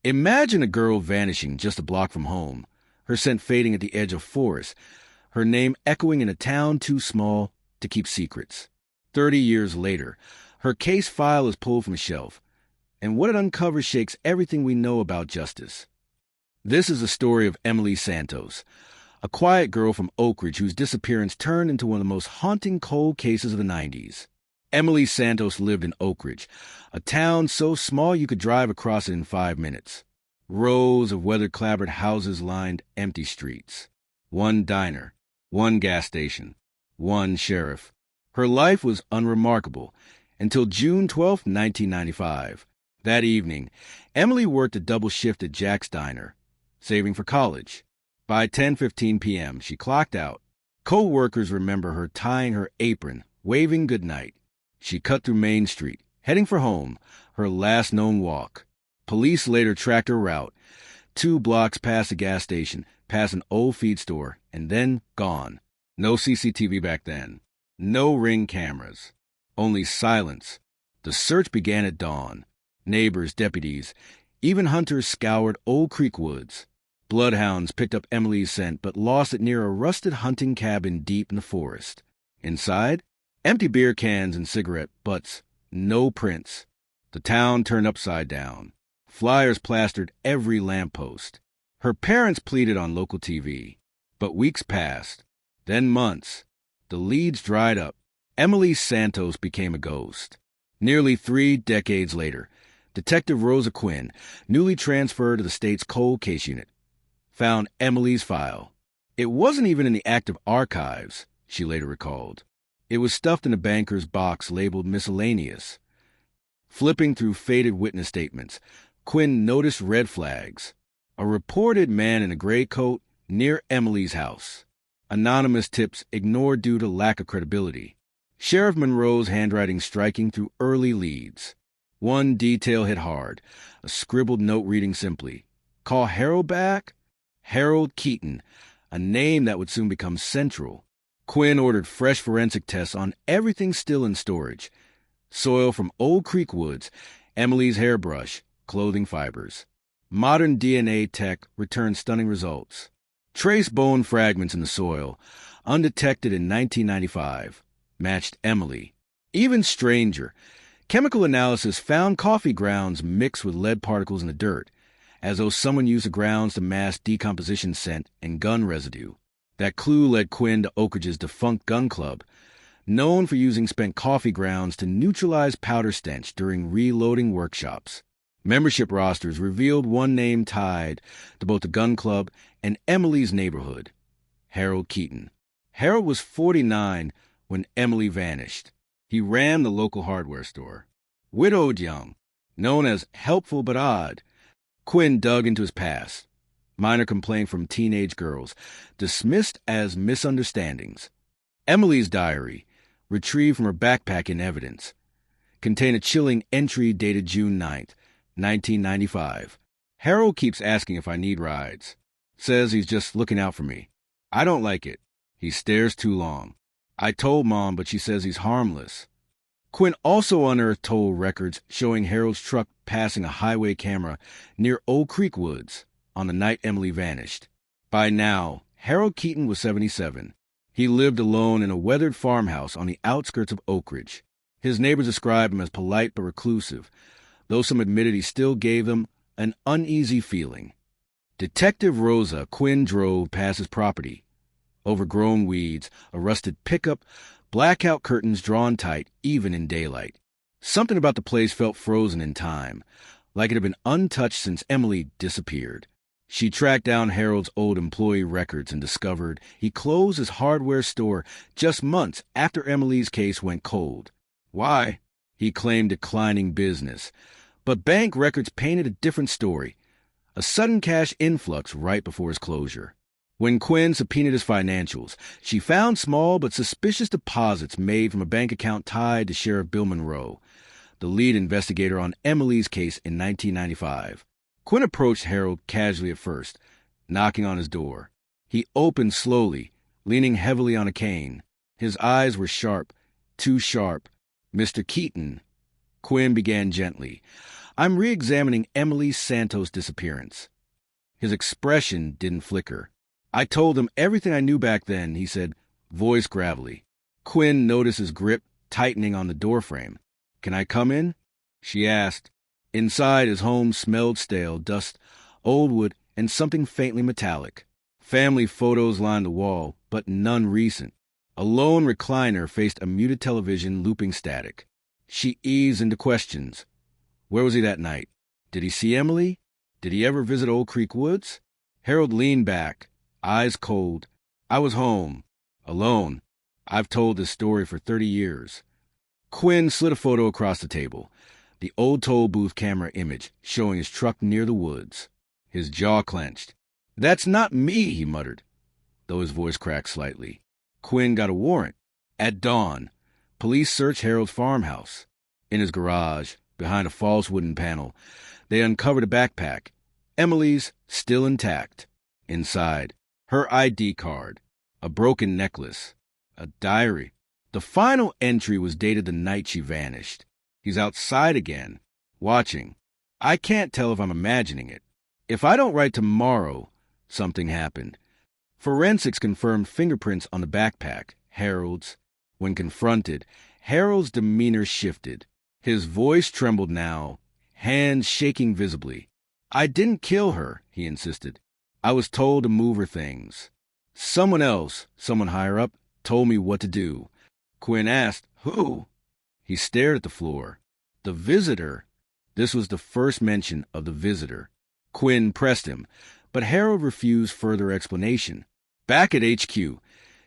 Imagine a girl vanishing just a block from home, her scent fading at the edge of forest, her name echoing in a town too small to keep secrets. 30 years later, her case file is pulled from a shelf, and what it uncovers shakes everything we know about justice. This is the story of Emily Santos, a quiet girl from Oak Ridge whose disappearance turned into one of the most haunting cold cases of the 90s. Emily Santos lived in Oak Ridge, a town so small you could drive across it in 5 minutes. Rows of weather-clapboard houses lined empty streets. One diner, one gas station, one sheriff. Her life was unremarkable until June 12, 1995. That evening, Emily worked a double shift at Jack's Diner, saving for college. By 10:15 p.m., she clocked out. Co-workers remember her tying her apron, waving goodnight. She cut through Main Street, heading for home, her last known walk. Police later tracked her route, 2 blocks past a gas station, past an old feed store, and then gone. No CCTV back then. No Ring cameras. Only silence. The search began at dawn. Neighbors, deputies, even hunters scoured Old Creek woods. Bloodhounds picked up Emily's scent but lost it near a rusted hunting cabin deep in the forest. Inside, empty beer cans and cigarette butts. No prints. The town turned upside down. Flyers plastered every lamppost. Her parents pleaded on local TV. But weeks passed. Then months. The leads dried up. Emily Santos became a ghost. Nearly 3 decades later, Detective Rosa Quinn, newly transferred to the state's cold case unit, found Emily's file. It wasn't even in the active archives, she later recalled. It was stuffed in a banker's box labeled miscellaneous. Flipping through faded witness statements, Quinn noticed red flags. A reported man in a gray coat near Emily's house. Anonymous tips ignored due to lack of credibility. Sheriff Monroe's handwriting striking through early leads. One detail hit hard, a scribbled note reading simply, "Call Harold back?" Harold Keaton, a name that would soon become central. Quinn ordered fresh forensic tests on everything still in storage. Soil from Old Creek woods, Emily's hairbrush, clothing fibers. Modern DNA tech returned stunning results. Trace bone fragments in the soil, undetected in 1995, matched Emily. Even stranger, chemical analysis found coffee grounds mixed with lead particles in the dirt, as though someone used the grounds to mask decomposition scent and gun residue. That clue led Quinn to Oak Ridge's defunct gun club, known for using spent coffee grounds to neutralize powder stench during reloading workshops. Membership rosters revealed one name tied to both the gun club and Emily's neighborhood, Harold Keaton. Harold was 49 when Emily vanished. He ran the local hardware store. Widowed young, known as helpful but odd, Quinn dug into his past. Minor complaint from teenage girls, dismissed as misunderstandings. Emily's diary, retrieved from her backpack in evidence, contained a chilling entry dated June 9th, 1995. Harold keeps asking if I need rides. Says he's just looking out for me. I don't like it. He stares too long. I told Mom, but she says he's harmless. Quinn also unearthed toll records showing Harold's truck passing a highway camera near Old Creek woods on the night Emily vanished. By now, Harold Keaton was 77. He lived alone in a weathered farmhouse on the outskirts of Oak Ridge. His neighbors described him as polite but reclusive, though some admitted he still gave them an uneasy feeling. Detective Rosa Quinn drove past his property. Overgrown weeds, a rusted pickup, blackout curtains drawn tight even in daylight. Something about the place felt frozen in time, like it had been untouched since Emily disappeared. She tracked down Harold's old employee records and discovered he closed his hardware store just months after Emily's case went cold. Why? He claimed declining business. But bank records painted a different story. A sudden cash influx right before his closure. When Quinn subpoenaed his financials, she found small but suspicious deposits made from a bank account tied to Sheriff Bill Monroe, the lead investigator on Emily's case in 1995. Quinn approached Harold casually at first, knocking on his door. He opened slowly, leaning heavily on a cane. His eyes were sharp, too sharp. "Mr. Keaton." Quinn began gently. I'm re-examining Emily Santos' disappearance. His expression didn't flicker. I told him everything I knew back then, he said, voice gravelly. Quinn noticed his grip tightening on the doorframe. Can I come in? She asked. Inside, his home smelled stale, dust, old wood, and something faintly metallic. Family photos lined the wall, but none recent. A lone recliner faced a muted television looping static. She eased into questions. Where was he that night? Did he see Emily? Did he ever visit Old Creek Woods? Harold leaned back, eyes cold. I was home. Alone. I've told this story for 30 years. Quinn slid a photo across the table. The old toll booth camera image showing his truck near the woods. His jaw clenched. That's not me, he muttered, though his voice cracked slightly. Quinn got a warrant. At dawn, police searched Harold's farmhouse. In his garage, behind a false wooden panel, they uncovered a backpack. Emily's, still intact. Inside, her ID card, a broken necklace, a diary. The final entry was dated the night she vanished. He's outside again, watching. I can't tell if I'm imagining it. If I don't write tomorrow, something happened. Forensics confirmed fingerprints on the backpack, Harold's. When confronted, Harold's demeanor shifted. His voice trembled now, hands shaking visibly. I didn't kill her, he insisted. I was told to move her things. Someone else, someone higher up, told me what to do. Quinn asked, who? He stared at the floor. The visitor. This was the first mention of the visitor. Quinn pressed him, but Harold refused further explanation. Back at HQ,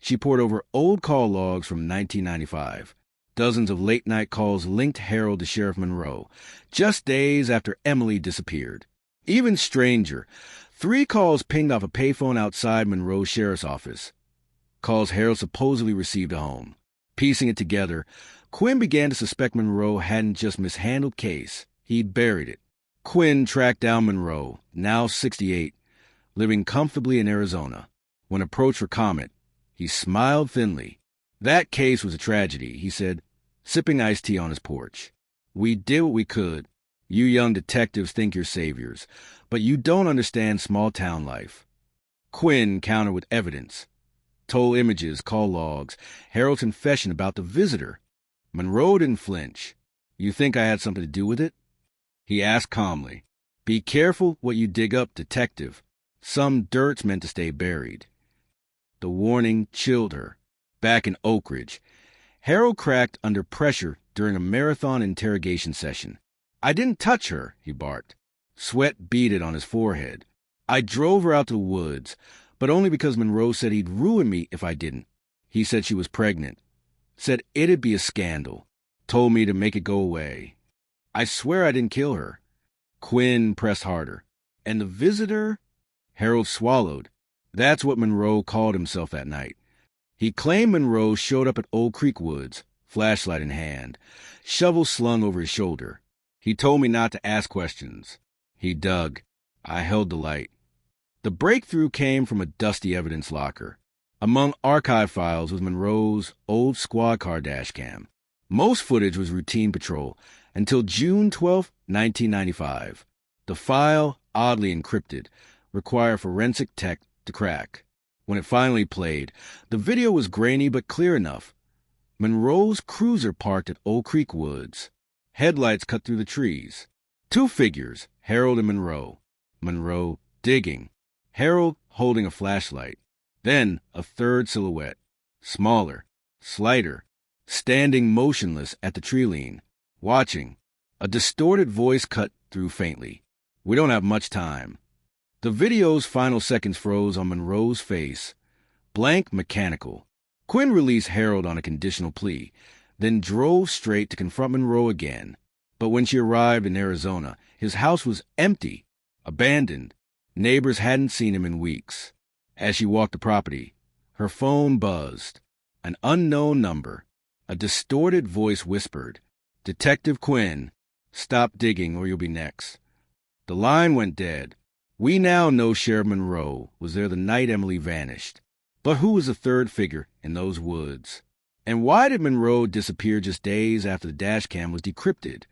she pored over old call logs from 1995. Dozens of late-night calls linked Harold to Sheriff Monroe, just days after Emily disappeared. Even stranger, 3 calls pinged off a payphone outside Monroe's sheriff's office. Calls Harold supposedly received at home. Piecing it together, Quinn began to suspect Monroe hadn't just mishandled case. He'd buried it. Quinn tracked down Monroe, now 68, living comfortably in Arizona. When approached for comment, he smiled thinly. That case was a tragedy, he said, sipping iced tea on his porch. We did what we could. You young detectives think you're saviors, but you don't understand small-town life. Quinn countered with evidence. Toll images, call logs, Harold's confession about the visitor. Monroe didn't flinch. You think I had something to do with it? He asked calmly. Be careful what you dig up, detective. Some dirt's meant to stay buried. The warning chilled her. Back in Oak Ridge, Harold cracked under pressure during a marathon interrogation session. I didn't touch her, he barked. Sweat beaded on his forehead. I drove her out to the woods, but only because Monroe said he'd ruin me if I didn't. He said she was pregnant. Said it'd be a scandal. Told me to make it go away. I swear I didn't kill her. Quinn pressed harder. And the visitor? Harold swallowed. That's what Monroe called himself that night. He claimed Monroe showed up at Old Creek Woods, flashlight in hand, shovel slung over his shoulder. He told me not to ask questions. He dug. I held the light. The breakthrough came from a dusty evidence locker. Among archive files was Monroe's old squad car dash cam. Most footage was routine patrol until June 12, 1995. The file, oddly encrypted, required forensic tech to crack. When it finally played, the video was grainy but clear enough. Monroe's cruiser parked at Old Creek Woods. Headlights cut through the trees. 2 figures, Harold and Monroe. Monroe digging. Harold holding a flashlight. Then a third silhouette. Smaller, slighter, standing motionless at the tree lean, watching. A distorted voice cut through faintly. We don't have much time. The video's final seconds froze on Monroe's face. Blank, mechanical. Quinn released Harold on a conditional plea, then drove straight to confront Monroe again. But when she arrived in Arizona, his house was empty, abandoned. Neighbors hadn't seen him in weeks. As she walked the property, her phone buzzed. An unknown number. A distorted voice whispered, Detective Quinn, stop digging or you'll be next. The line went dead. We now know Sheriff Monroe was there the night Emily vanished. But who was the third figure in those woods? And why did Monroe disappear just days after the dash cam was decrypted?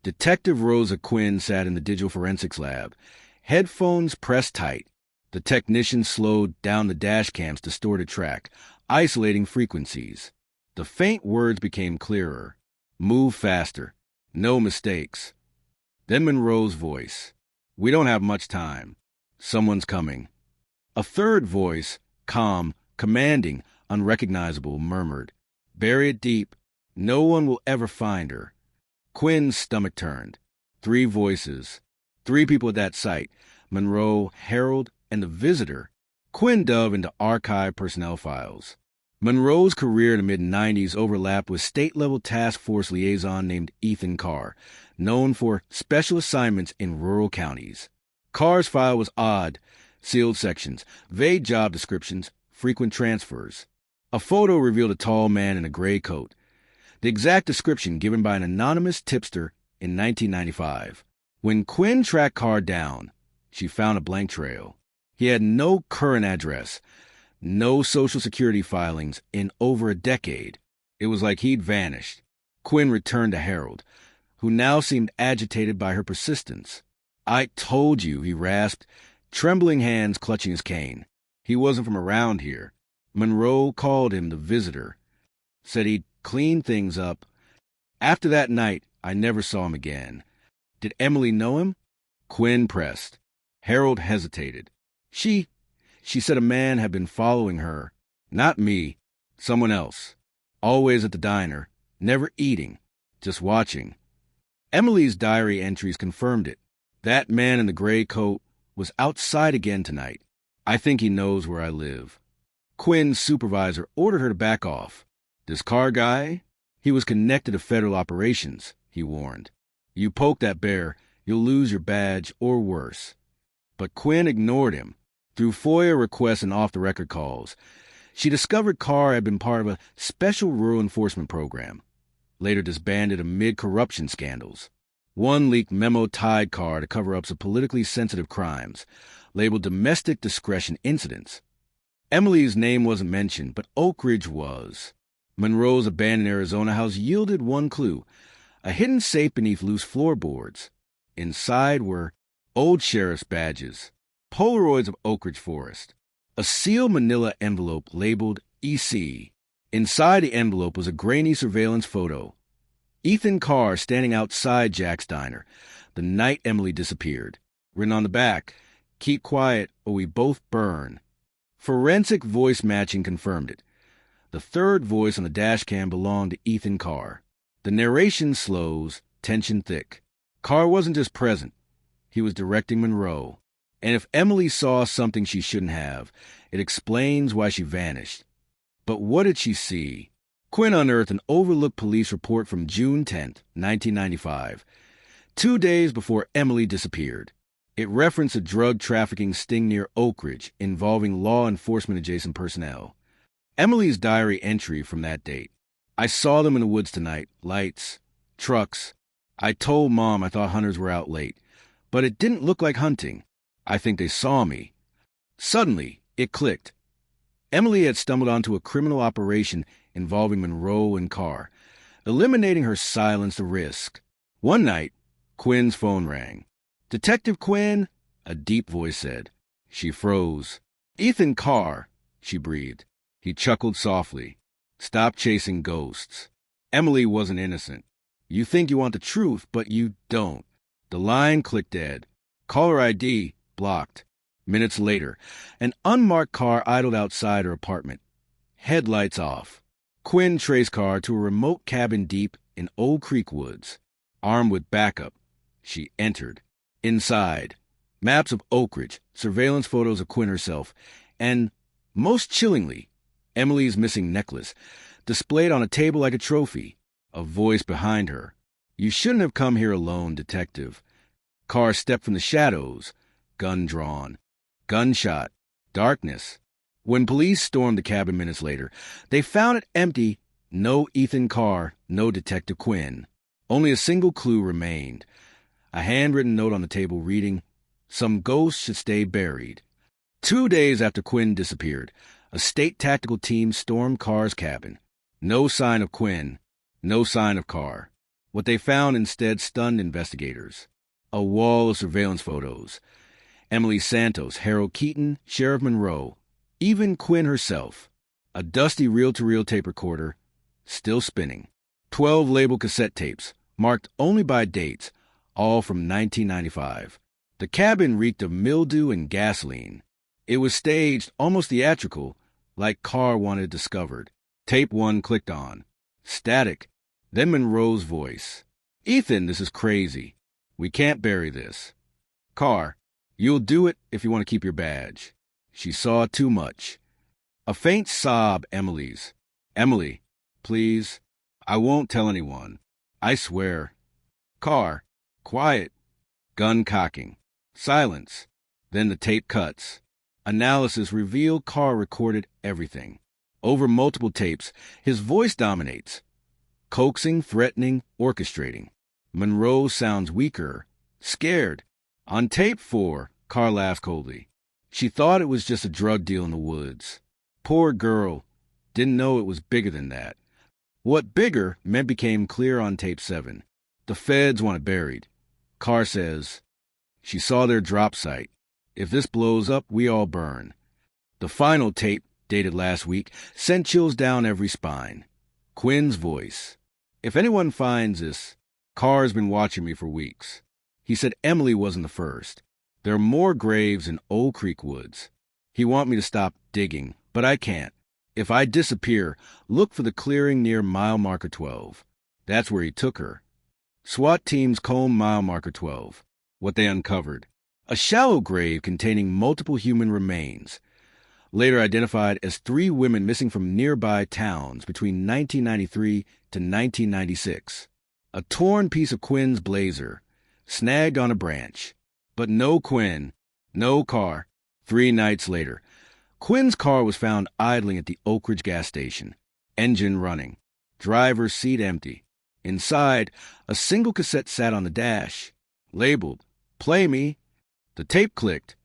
Detective Rosa Quinn sat in the digital forensics lab, headphones pressed tight. The technician slowed down the dash cams to distorted track, isolating frequencies. The faint words became clearer. Move faster. No mistakes. Then Monroe's voice. We don't have much time. Someone's coming. A third voice, calm, commanding, unrecognizable, murmured. Bury it deep. No one will ever find her. Quinn's stomach turned. 3 voices. 3 people at that site. Monroe, Harold, and the visitor. Quinn dove into archive personnel files. Monroe's career in the mid-90s overlapped with state-level task force liaison named Ethan Carr, known for special assignments in rural counties. Carr's file was odd, sealed sections, vague job descriptions, frequent transfers. A photo revealed a tall man in a gray coat, the exact description given by an anonymous tipster in 1995. When Quinn tracked Carr down, she found a blank trail. He had no current address, no Social Security filings in over a decade. It was like he'd vanished. Quinn returned to Harold, who now seemed agitated by her persistence. I told you, he rasped, trembling hands clutching his cane. He wasn't from around here. Monroe called him the visitor, said he'd clean things up. After that night, I never saw him again. Did Emily know him? Quinn pressed. Harold hesitated. She said a man had been following her. Not me. Someone else. Always at the diner. Never eating. Just watching. Emily's diary entries confirmed it. That man in the gray coat was outside again tonight. I think he knows where I live. Quinn's supervisor ordered her to back off. This Carr guy? He was connected to federal operations, he warned. You poke that bear, you'll lose your badge or worse. But Quinn ignored him. Through FOIA requests and off-the-record calls, she discovered Carr had been part of a special rural enforcement program, later disbanded amid corruption scandals. One leaked memo tied Carr to cover up some politically sensitive crimes, labeled domestic discretion incidents. Emily's name wasn't mentioned, but Oak Ridge was. Monroe's abandoned Arizona house yielded one clue, a hidden safe beneath loose floorboards. Inside were old sheriff's badges, Polaroids of Oak Ridge Forest, a sealed manila envelope labeled EC. Inside the envelope was a grainy surveillance photo. Ethan Carr standing outside Jack's diner, the night Emily disappeared. Written on the back, keep quiet or we both burn. Forensic voice matching confirmed it. The third voice on the dash cam belonged to Ethan Carr. The narration slows, tension thick. Carr wasn't just present. He was directing Monroe. And if Emily saw something she shouldn't have, it explains why she vanished. But what did she see? Quinn unearthed an overlooked police report from June 10, 1995, 2 days before Emily disappeared. It referenced a drug trafficking sting near Oak Ridge involving law enforcement-adjacent personnel. Emily's diary entry from that date. I saw them in the woods tonight. Lights. Trucks. I told Mom I thought hunters were out late, but it didn't look like hunting. I think they saw me. Suddenly, it clicked. Emily had stumbled onto a criminal operation involving Monroe and Carr, eliminating her silenced the risk. One night, Quinn's phone rang. Detective Quinn, a deep voice said. She froze. Ethan Carr, she breathed. He chuckled softly. Stop chasing ghosts. Emily wasn't innocent. You think you want the truth, but you don't. The line clicked dead. Caller ID blocked. Minutes later, an unmarked car idled outside her apartment. Headlights off. Quinn traced Carr to a remote cabin deep in Old Creek woods. Armed with backup, she entered. Inside, maps of Oak Ridge, surveillance photos of Quinn herself, and, most chillingly, Emily's missing necklace, displayed on a table like a trophy. A voice behind her. You shouldn't have come here alone, detective. Carr stepped from the shadows, gun drawn. Gunshot. Darkness. When police stormed the cabin minutes later, they found it empty. No Ethan Carr, no Detective Quinn. Only a single clue remained. A handwritten note on the table reading, Some ghosts should stay buried. 2 days after Quinn disappeared, a state tactical team stormed Carr's cabin. No sign of Quinn. No sign of Carr. What they found instead stunned investigators. A wall of surveillance photos. Emily Santos, Harold Keaton, Sheriff Monroe, even Quinn herself. A dusty reel-to-reel tape recorder, still spinning. 12 labeled cassette tapes, marked only by dates, all from 1995. The cabin reeked of mildew and gasoline. It was staged, almost theatrical, like Carr wanted it discovered. Tape 1 clicked on. Static. Then Monroe's voice. "Ethan, this is crazy. We can't bury this. Carr, you'll do it if you want to keep your badge." She saw too much. A faint sob, Emily's. "Emily, please. I won't tell anyone. I swear." Carr, quiet. Gun cocking. Silence. Then the tape cuts. Analysis revealed Carr recorded everything. Over multiple tapes, his voice dominates. Coaxing, threatening, orchestrating. Monroe sounds weaker, scared. On tape 4, Carr laughs coldly. She thought it was just a drug deal in the woods. Poor girl. Didn't know it was bigger than that. What bigger meant became clear on tape 7. The feds want it buried. Carr says, "She saw their drop site. If this blows up, we all burn." The final tape, dated last week, sent chills down every spine. Quinn's voice. "If anyone finds this, Carr's been watching me for weeks. He said Emily wasn't the first. There are more graves in Old Creek woods. He wants me to stop digging, but I can't. If I disappear, look for the clearing near mile marker 12. That's where he took her." SWAT teams combed mile marker 12. What they uncovered. A shallow grave containing multiple human remains, later identified as 3 women missing from nearby towns between 1993 to 1996. A torn piece of Quinn's blazer, snagged on a branch. But no Quinn, no car. 3 nights later, Quinn's car was found idling at the Oak Ridge gas station. Engine running. Driver's seat empty. Inside, a single cassette sat on the dash. Labeled, "Play Me." The tape clicked.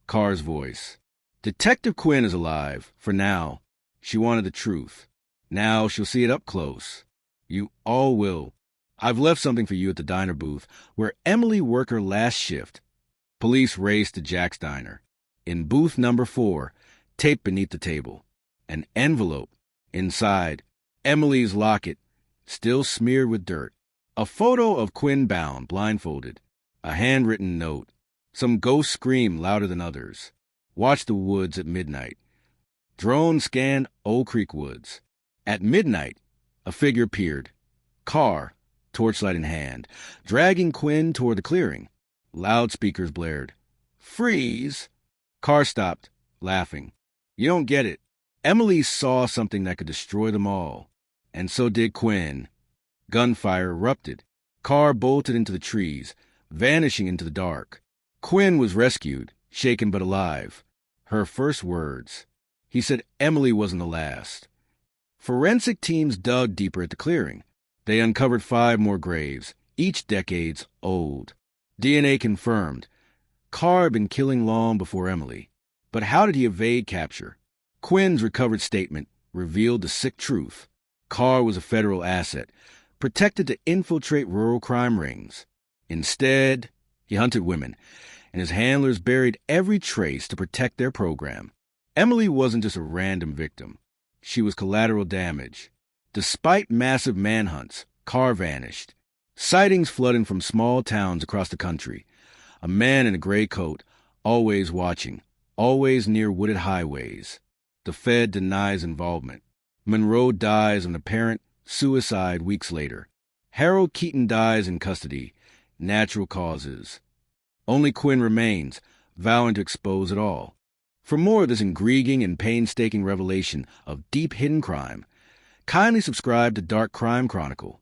Carr's voice. "Detective Quinn is alive, for now. She wanted the truth. Now she'll see it up close. You all will. I've left something for you at the diner booth, where Emily worked her last shift." Police raced to Jack's Diner. In booth number 4, taped beneath the table. An envelope. Inside, Emily's locket, still smeared with dirt. A photo of Quinn bound, blindfolded. A handwritten note. Some ghost scream louder than others. "Watch the woods at midnight." Drone scanned Old Creek woods. At midnight, a figure appeared. Carr, torchlight in hand, dragging Quinn toward the clearing. Loudspeakers blared. "Freeze!" Carr stopped, laughing. "You don't get it. Emily saw something that could destroy them all. And so did Quinn." Gunfire erupted. Carr bolted into the trees, vanishing into the dark. Quinn was rescued, shaken but alive. Her first words. He said Emily wasn't the last. Forensic teams dug deeper at the clearing. They uncovered 5 more graves, each decades old. DNA confirmed. Carr had been killing long before Emily. But how did he evade capture? Quinn's recovered statement revealed the sick truth. Carr was a federal asset, protected to infiltrate rural crime rings. Instead, he hunted women, and his handlers buried every trace to protect their program. Emily wasn't just a random victim. She was collateral damage. Despite massive manhunts, Carr vanished. Sightings flooding from small towns across the country. A man in a gray coat, always watching, always near wooded highways. The Fed denies involvement. Monroe dies of an apparent suicide weeks later. Harold Keaton dies in custody. Natural causes. Only Quinn remains, vowing to expose it all. For more of this intriguing and painstaking revelation of deep hidden crime, kindly subscribe to Dark Crime Chronicle.